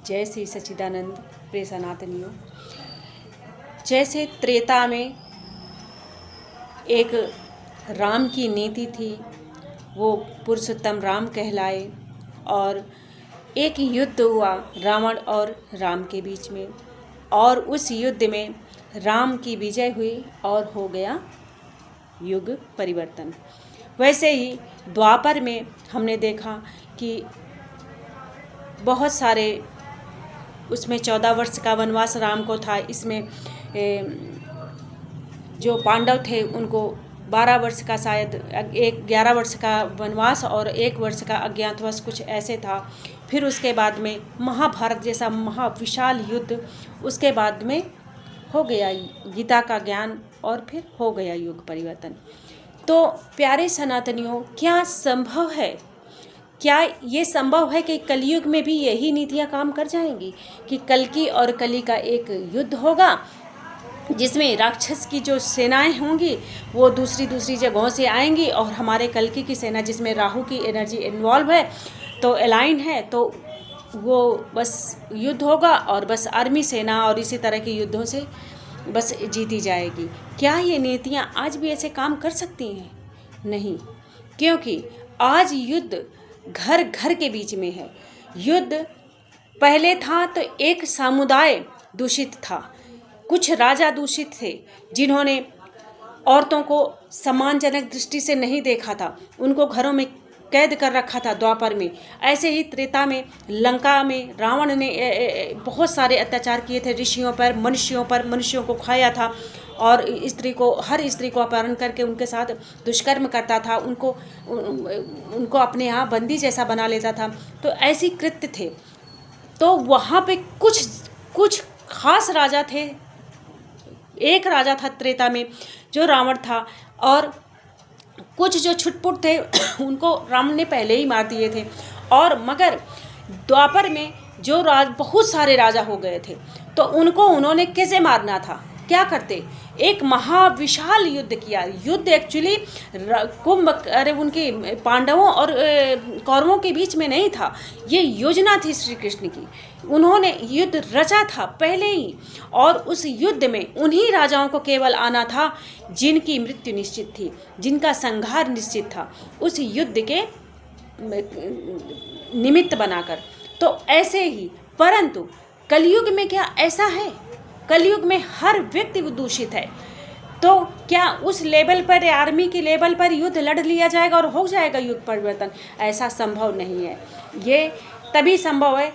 जय श्री सच्चिदानंद प्रिय सनातनियों। जैसे त्रेता में एक राम की नीति थी, वो पुरुषोत्तम राम कहलाए, और एक युद्ध हुआ रावण और राम के बीच में, और उस युद्ध में राम की विजय हुई और हो गया युग परिवर्तन। वैसे ही द्वापर में हमने देखा कि बहुत सारे, उसमें 14 वर्ष का वनवास राम को था। इसमें जो पांडव थे उनको 12 वर्ष का, शायद 11 वर्ष का वनवास और 1 वर्ष का अज्ञातवास, कुछ ऐसे था। फिर उसके बाद में महाभारत जैसा महाविशाल युद्ध, उसके बाद में हो गया गीता का ज्ञान, और फिर हो गया युग परिवर्तन। तो प्यारे सनातनियों, क्या संभव है, क्या ये संभव है कि कलयुग में भी यही नीतियाँ काम कर जाएंगी कि कल्कि और कली का एक युद्ध होगा, जिसमें राक्षस की जो सेनाएं होंगी वो दूसरी जगहों से आएंगी, और हमारे कल्कि की सेना जिसमें राहु की एनर्जी इन्वॉल्व है, तो अलाइन है, तो वो बस युद्ध होगा और बस आर्मी सेना और इसी तरह के युद्धों से बस जीती जाएगी। क्या ये नीतियाँ आज भी ऐसे काम कर सकती हैं? नहीं, क्योंकि आज युद्ध घर घर के बीच में है। युद्ध पहले था तो एक समुदाय दूषित था, कुछ राजा दूषित थे जिन्होंने औरतों को सम्मानजनक दृष्टि से नहीं देखा था, उनको घरों में कैद कर रखा था द्वापर में। ऐसे ही त्रेता में लंका में रावण ने बहुत सारे अत्याचार किए थे ऋषियों पर, मनुष्यों को खाया था, और हर स्त्री को अपहरण करके उनके साथ दुष्कर्म करता था, उनको अपने यहाँ बंदी जैसा बना लेता था। तो ऐसी कृत्य थे। तो वहाँ पे कुछ खास राजा थे। एक राजा था त्रेता में जो रावण था, और कुछ जो छुटपुट थे उनको राम ने पहले ही मार दिए थे। और मगर द्वापर में जो बहुत सारे राजा हो गए थे, तो उनको उन्होंने कैसे मारना था, क्या करते? एक महाविशाल युद्ध किया। युद्ध एक्चुअली उनके पांडवों और कौरवों के बीच में नहीं था, ये योजना थी श्री कृष्ण की। उन्होंने युद्ध रचा था पहले ही, और उस युद्ध में उन्हीं राजाओं को केवल आना था जिनकी मृत्यु निश्चित थी, जिनका संहार निश्चित था, उस युद्ध के निमित्त बनाकर। तो ऐसे ही, परंतु कलयुग में क्या ऐसा है? कलयुग में हर व्यक्ति दूषित है। तो क्या उस लेवल पर, आर्मी के लेवल पर युद्ध लड़ लिया जाएगा और हो जाएगा युग परिवर्तन? ऐसा संभव नहीं है। ये तभी संभव है